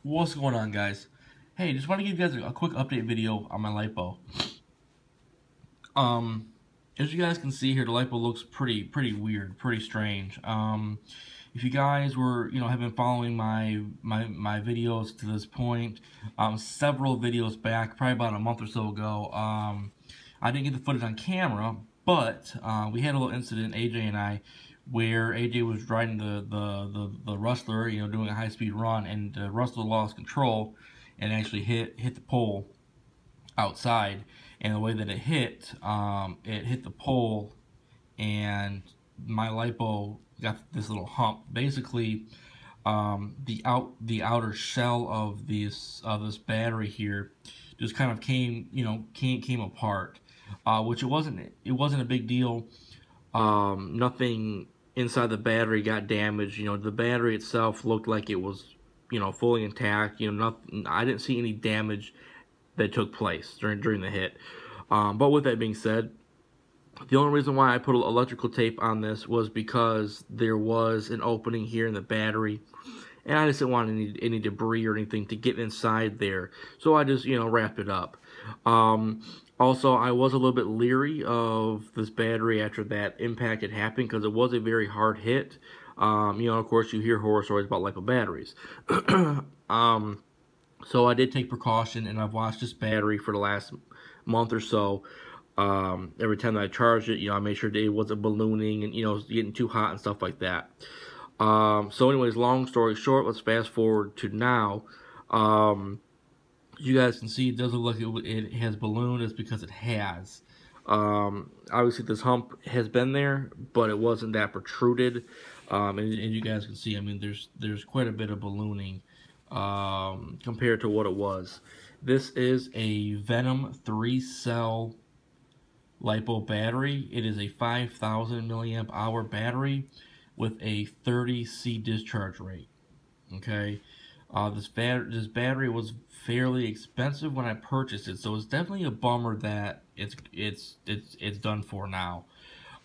What's going on, guys? Hey, just want to give you guys a quick update video on my lipo. Um, as you guys can see here, the lipo looks pretty weird, pretty strange. If you guys were, have been following my videos to this point, several videos back, probably about a month or so ago, I didn't get the footage on camera, but we had a little incident, AJ and I, where AJ was riding the Rustler, doing a high-speed run, and the Rustler lost control and actually hit the pole outside. And the way that it hit the pole, and my lipo got this little hump. Basically, the outer shell of this battery here just kind of came apart, which it wasn't a big deal. Nothing inside the battery got damaged. The battery itself looked like it was fully intact. Nothing. I didn't see any damage that took place during the hit. But with that being said, the only reason why I put electrical tape on this was because there was an opening here in the battery, and I just didn't want any debris or anything to get inside there. So I just, wrapped it up. Also, I was a little bit leery of this battery after that impact had happened because it was a very hard hit. Of course, you hear horror stories about lipo batteries. So I did take precaution, and I've watched this battery for the last month or so. Every time that I charged it, I made sure that it wasn't ballooning and, getting too hot and stuff like that. So anyways, long story short, let's fast forward to now. You guys can see it does look like it has ballooned. It's because it has. Obviously this hump has been there, but it wasn't that protruded. And you guys can see, I mean, there's quite a bit of ballooning compared to what it was. This is a Venom 3-cell lipo battery. It is a 5,000 milliamp hour battery with a 30C discharge rate. Okay, this battery was fairly expensive when I purchased it, so it's definitely a bummer that it's done for now.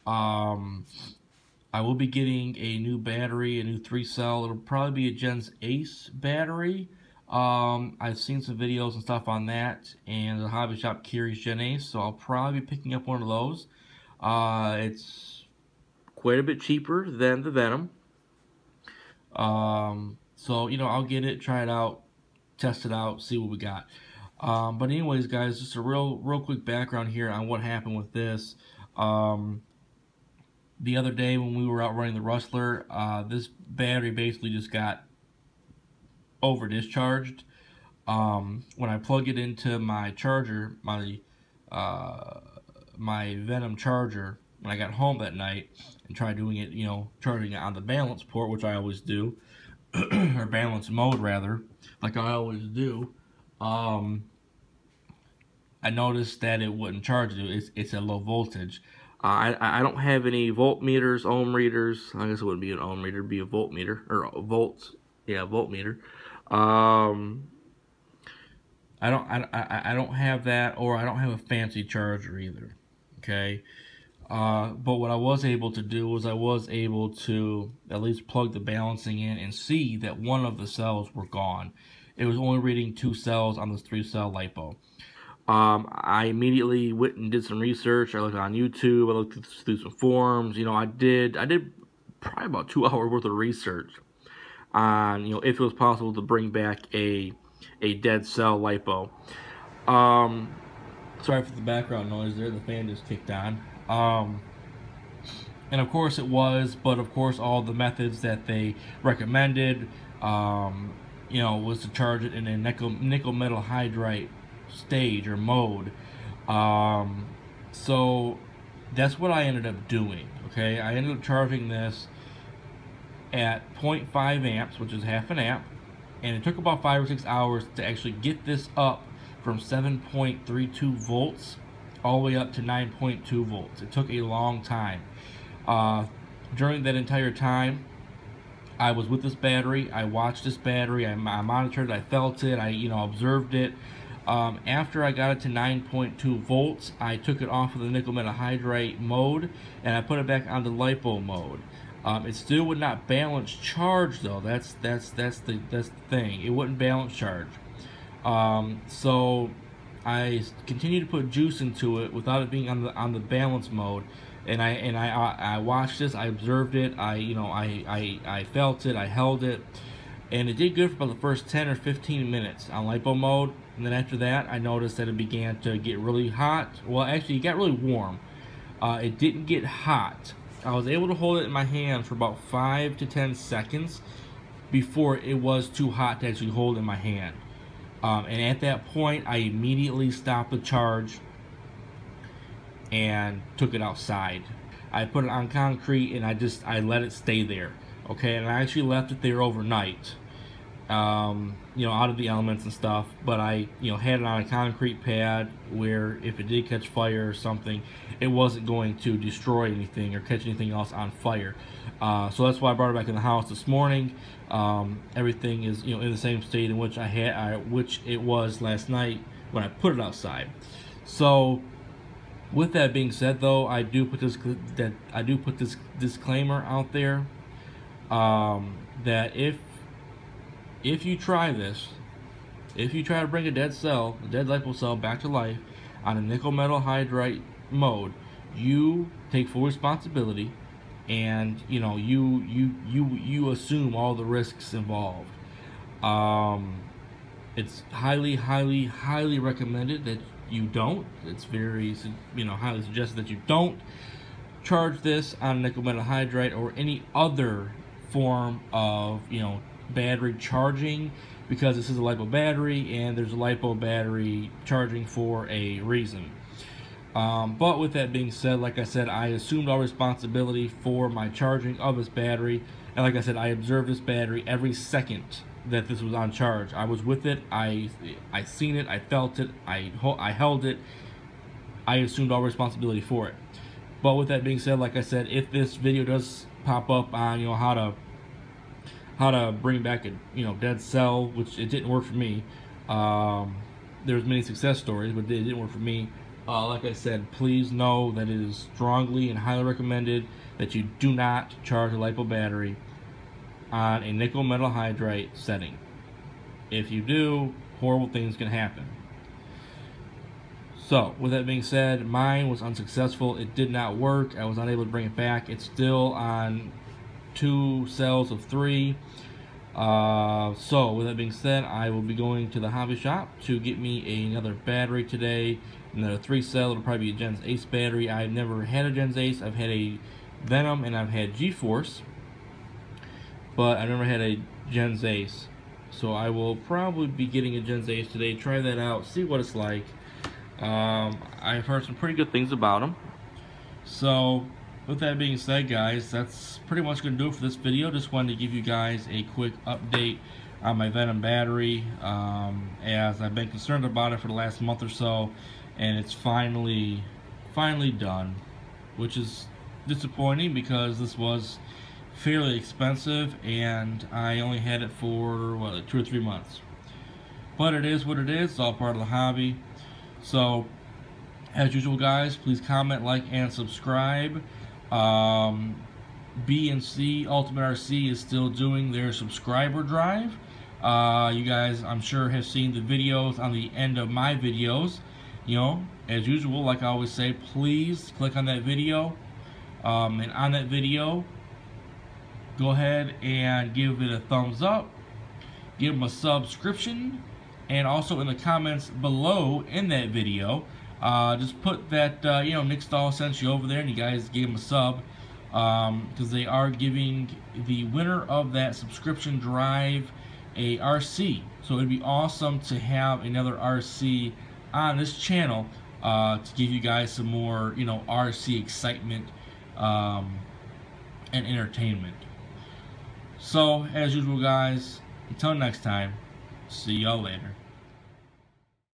I will be getting a new battery, a new 3-cell. It'll probably be a Gens Ace battery. I've seen some videos and stuff on that, and the hobby shop carries Gen Ace, so I'll probably be picking up one of those. It's quite a bit cheaper than the Venom. So, I'll get it, try it out, test it out, see what we got. But anyways, guys, just a real quick background here on what happened with this. The other day when we were out running the Rustler, this battery basically just got over discharged. When I plug it into my charger, my Venom charger, when I got home that night and tried doing it, charging it on the balance port, which I always do, or balance mode rather, like I always do, I noticed that it wouldn't charge it. It's at low voltage. I don't have any voltmeters, ohm readers. I guess it wouldn't be an ohm meter, it'd be a voltmeter, or volts. Yeah, voltmeter. I don't have that, or I don't have a fancy charger either. Okay. But what I was able to do was I was able to at least plug the balancing in and see that one of the cells were gone. It was only reading 2 cells on this 3-cell lipo. I immediately went and did some research. I looked on YouTube. I looked through some forums. I did probably about 2 hours worth of research on if it was possible to bring back a dead cell lipo. Sorry for the background noise there. The fan just kicked on. And of course it was, but of course all the methods that they recommended, was to charge it in a nickel metal hydride stage or mode. So that's what I ended up doing. Okay, I ended up charging this at 0.5 amps, which is half an amp, and it took about 5 or 6 hours to actually get this up from 7.32 volts all the way up to 9.2 volts. It took a long time. During that entire time, I was with this battery. I watched this battery. I monitored it. I felt it. I observed it. After I got it to 9.2 volts, I took it off of the nickel metal hydride mode and I put it back on the lipo mode. It still would not balance charge though. That's the thing. It wouldn't balance charge. So I continued to put juice into it without it being on the balance mode, and I watched this. I observed it. I felt it. I held it, and it did good for about the first 10 or 15 minutes on lipo mode. And then after that, I noticed that it began to get really hot. Well, actually, it got really warm. It didn't get hot. I was able to hold it in my hand for about 5 to 10 seconds before it was too hot to actually hold in my hand. And at that point, I immediately stopped the charge and took it outside. I put it on concrete and I let it stay there. Okay, and I actually left it there overnight. Out of the elements and stuff, but I had it on a concrete pad where if it did catch fire or something, it wasn't going to destroy anything or catch anything else on fire. So that's why I brought it back in the house this morning. Everything is in the same state in which which it was last night when I put it outside. So with that being said, though, I do put this disclaimer out there, that if you try this, if you try to bring a dead lipo cell back to life on a nickel metal hydride mode, you take full responsibility, and you assume all the risks involved. It's highly recommended that you don't. It's very highly suggested that you don't charge this on a nickel metal hydride or any other form of battery charging, because this is a lipo battery and there's a lipo battery charging for a reason. But with that being said, like I said, I assumed all responsibility for my charging of this battery, and like I said, I observed this battery every second that this was on charge. I was with it. I seen it. I felt it. I held it. I assumed all responsibility for it. But with that being said, like I said, if this video does pop up on how to bring back a dead cell, which it didn't work for me. There's many success stories, but it didn't work for me. Like I said, please know that it is strongly and highly recommended that you do not charge a lipo battery on a nickel metal hydride setting. If you do, horrible things can happen. So with that being said, mine was unsuccessful. It did not work. I was unable to bring it back. It's still on 2 cells of 3. So with that being said, I will be going to the hobby shop to get me another battery today. Another 3 cell. It'll probably be a Gens Ace battery. I've never had a Gens Ace. I've had a Venom and I've had G-Force, but I've never had a Gens Ace. So I will probably be getting a Gens Ace today. Try that out. See what it's like. I've heard some pretty good things about them. So with that being said, guys, that's pretty much going to do it for this video. Just wanted to give you guys a quick update on my Venom battery, as I've been concerned about it for the last month or so, and it's finally done, which is disappointing because this was fairly expensive and I only had it for what, 2 or 3 months. But it is what it is. It's all part of the hobby. So as usual, guys, please comment, like, and subscribe. B and C Ultimate RC is still doing their subscriber drive. You guys, I'm sure, have seen the videos on the end of my videos. As usual, like I always say, please click on that video, and on that video, go ahead and give it a thumbs up, give them a subscription, and also in the comments below in that video, just put that Nick Stahl sent you over there and you guys gave him a sub, because they are giving the winner of that subscription drive a RC. So it'd be awesome to have another RC on this channel, to give you guys some more RC excitement and entertainment. So as usual, guys, until next time, see y'all later.